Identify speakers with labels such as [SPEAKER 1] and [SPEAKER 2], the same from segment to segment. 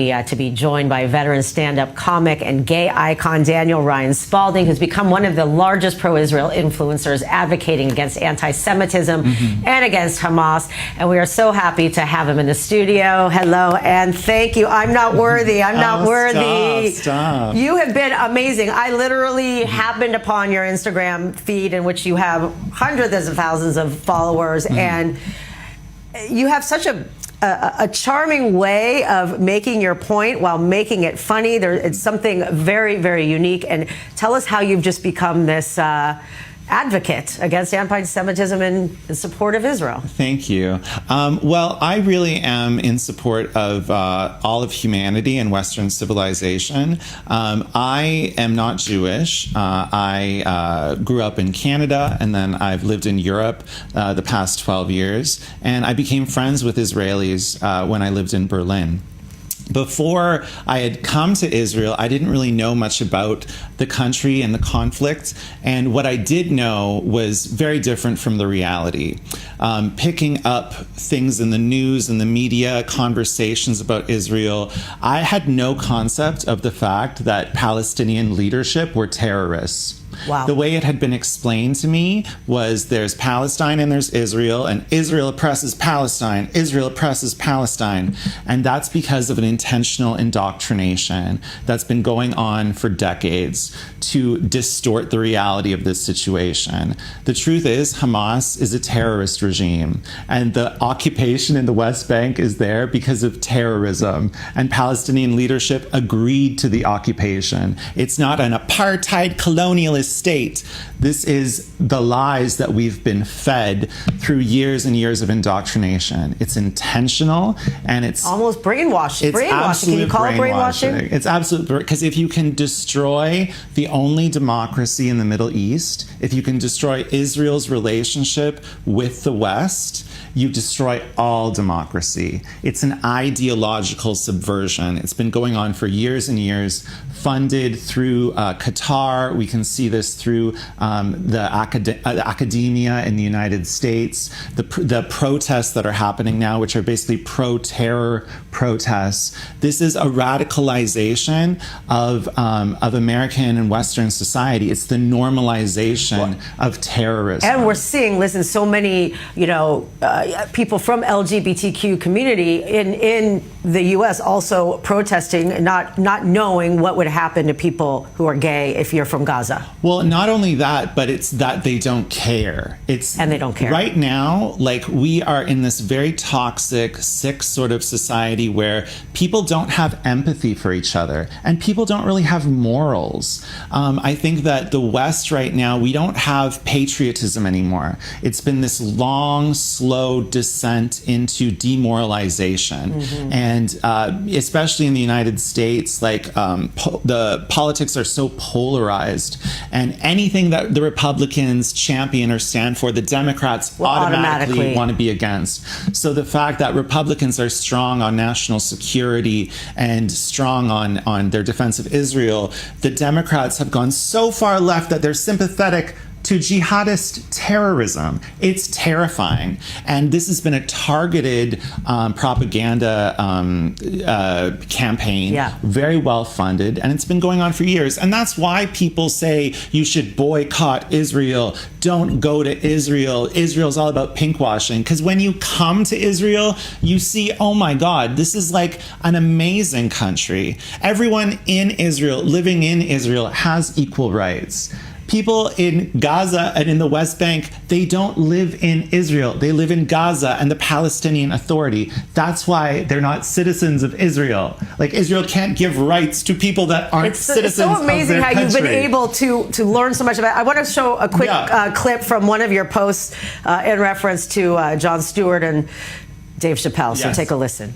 [SPEAKER 1] happy to be joined by veteran stand-up comic and gay icon Daniel Ryan Spalding, who's become one of the largest pro-Israel influencers advocating against anti-Semitism and against Hamas. And we are so happy to have him in the studio. Hello, and thank you. I'm not worthy. I'm not worthy.
[SPEAKER 2] Stop.
[SPEAKER 1] You have been amazing. I literally happened upon your Instagram feed in which you have hundreds of thousands of followers, and you have such a charming way of making your point while making it funny. It's something very, very unique. And tell us how you've just become this advocate against anti-Semitism and in support of Israel.
[SPEAKER 2] Thank you. Well, I really am in support of all of humanity and Western civilization. I am not Jewish. I grew up in Canada, and then I've lived in Europe the past 12 years. And I became friends with Israelis when I lived in Berlin. Before I had come to Israel, I didn't really know much about the country and the conflict. And what I did know was very different from the reality. Picking up things in the news and the media, conversations about Israel, I had no concept of the fact that Palestinian leadership were terrorists.
[SPEAKER 1] Wow.
[SPEAKER 2] The way it had been explained to me was there's Palestine and there's Israel, and Israel oppresses Palestine, Israel oppresses Palestine. And that's because of an intentional indoctrination that's been going on for decades to distort the reality of this situation. The truth is, Hamas is a terrorist regime, and the occupation in the West Bank is there because of terrorism, and Palestinian leadership agreed to the occupation. It's not an apartheid colonialist state. This is the lies that we've been fed through years and years of indoctrination. It's intentional, and it's
[SPEAKER 1] almost brainwashing. Brainwashing. Can you call it brainwashing?
[SPEAKER 2] It's absolute, because if you can destroy the only democracy in the Middle East, if you can destroy Israel's relationship with the West, you destroy all democracy. It's an ideological subversion. It's been going on for years and years, funded through Qatar. We can see this through the academia in the United States, the protests that are happening now, which are basically pro-terror protests. This is a radicalization of American and Western society. It's the normalization of terrorism.
[SPEAKER 1] And we're seeing, listen, so many, people from LGBTQ community in the U.S. also protesting, not knowing what would happen to people who are gay if you're from Gaza.
[SPEAKER 2] Well, not only that, but it's that they don't care.
[SPEAKER 1] And they don't care.
[SPEAKER 2] Right now, we are in this very toxic, sick sort of society where people don't have empathy for each other, and people don't really have morals. I think that the West right now, we don't have patriotism anymore. It's been this long, slow descent into demoralization. And especially in the United States, the politics are so polarized, and anything that the Republicans champion or stand for, the Democrats automatically want to be against. So the fact that Republicans are strong on national security and strong on their defense of Israel, the Democrats have gone so far left that they're sympathetic to jihadist terrorism. It's terrifying. And this has been a targeted propaganda campaign, very well funded, and it's been going on for years. And that's why people say you should boycott Israel, don't go to Israel. Israel's all about pinkwashing. Because when you come to Israel, you see, oh my God, this is like an amazing country. Everyone in Israel, living in Israel, has equal rights. People in Gaza and in the West Bank, they don't live in Israel. They live in Gaza and the Palestinian Authority. That's why they're not citizens of Israel. Israel can't give rights to people that aren't citizens of their country.
[SPEAKER 1] It's so amazing how you've been able to learn so much about it. I want to show a quick clip from one of your posts in reference to Jon Stewart and Dave Chappelle. So take a listen.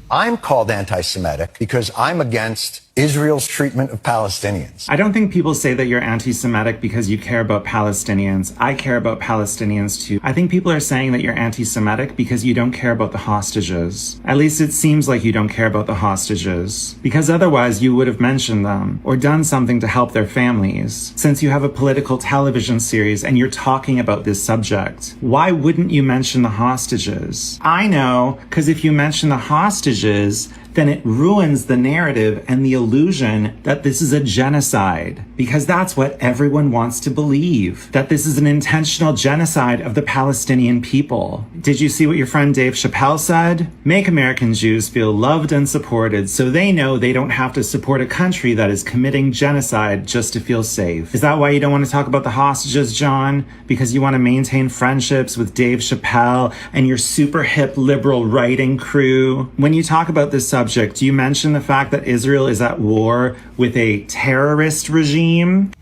[SPEAKER 3] I'm called anti-Semitic because I'm against Israel's treatment of Palestinians.
[SPEAKER 4] I don't think people say that you're anti-Semitic because you care about Palestinians. I care about Palestinians too. I think people are saying that you're anti-Semitic because you don't care about the hostages. At least it seems like you don't care about the hostages. Because otherwise you would have mentioned them or done something to help their families. Since you have a political television series and you're talking about this subject, why wouldn't you mention the hostages? I know, because if you mention the hostages, then it ruins the narrative and the illusion that this is a genocide. Because that's what everyone wants to believe, that this is an intentional genocide of the Palestinian people. Did you see what your friend Dave Chappelle said? Make American Jews feel loved and supported so they know they don't have to support a country that is committing genocide just to feel safe. Is that why you don't want to talk about the hostages, John? Because you want to maintain friendships with Dave Chappelle and your super hip liberal writing crew? When you talk about this subject, do you mention the fact that Israel is at war with a terrorist regime?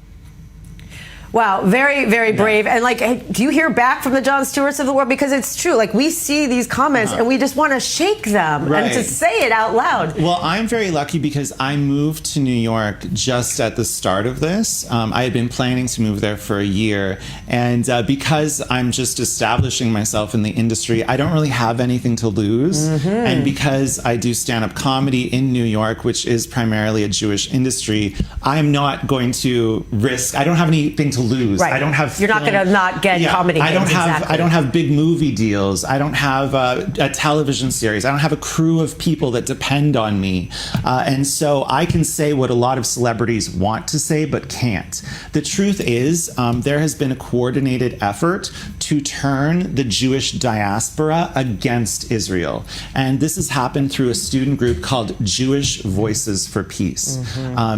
[SPEAKER 1] Wow, very, very brave. And like, hey, do you hear back from the Jon Stewarts of the world? Because it's true. Like, we see these comments and we just want to shake them and to say it out loud.
[SPEAKER 2] Well, I'm very lucky because I moved to New York just at the start of this. I had been planning to move there for a year. And because I'm just establishing myself in the industry, I don't really have anything to lose. And because I do stand-up comedy in New York, which is primarily a Jewish industry, I'm not going to risk, I don't have anything to lose.
[SPEAKER 1] Right.
[SPEAKER 2] I don't have.
[SPEAKER 1] You're not going to not get comedy.
[SPEAKER 2] I don't
[SPEAKER 1] gigs,
[SPEAKER 2] have.
[SPEAKER 1] exactly.
[SPEAKER 2] I don't have big movie deals. I don't have a television series. I don't have a crew of people that depend on me, and so I can say what a lot of celebrities want to say but can't. The truth is, there has been a coordinated effort to turn the Jewish diaspora against Israel, and this has happened through a student group called Jewish Voices for Peace.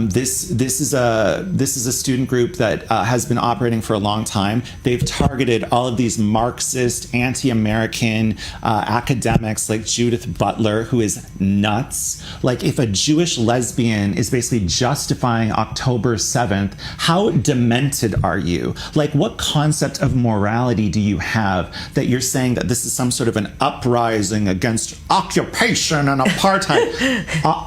[SPEAKER 2] This is a student group that has been operating for a long time. They've targeted all of these Marxist, anti-American academics like Judith Butler, who is nuts. Like, if a Jewish lesbian is basically justifying October 7th, how demented are you? Like, what concept of morality do you have that you're saying that this is some sort of an uprising against occupation and apartheid?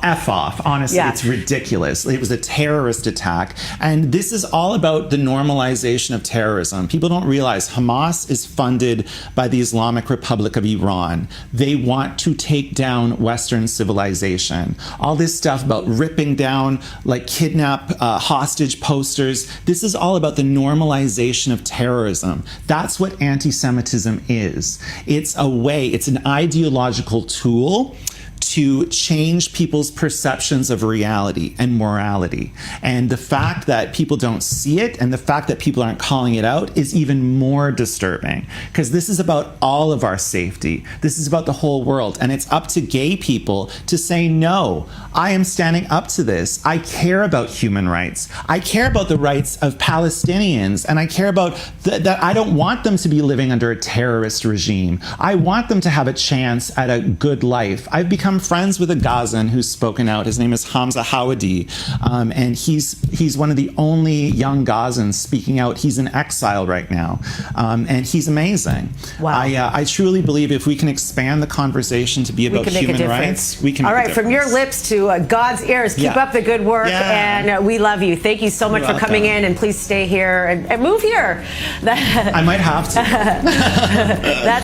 [SPEAKER 2] F off. Honestly, it's ridiculous. It was a terrorist attack. And this is all about the normalization of terrorism. People don't realize Hamas is funded by the Islamic Republic of Iran. They want to take down Western civilization. All this stuff about ripping down, like, kidnap hostage posters. This is all about the normalization of terrorism. That's what anti-Semitism is. It's a way, it's an ideological tool to change people's perceptions of reality and morality. And the fact that people don't see it and the fact that people aren't calling it out is even more disturbing, because this is about all of our safety. This is about the whole world. And it's up to gay people to say, no, I am standing up to this. I care about human rights. I care about the rights of Palestinians. And I care about that I don't want them to be living under a terrorist regime. I want them to have a chance at a good life. I've become friends with a Gazan who's spoken out. His name is Hamza Hawadi, and he's one of the only young Gazans speaking out. He's in exile right now, and he's amazing.
[SPEAKER 1] Wow.
[SPEAKER 2] I truly believe if we can expand the conversation to be about human rights, we can make a difference.
[SPEAKER 1] All right, from your lips to God's ears, keep up the good work, and we love you. Thank you so much for coming in, and please stay here and move here.
[SPEAKER 2] I might have to.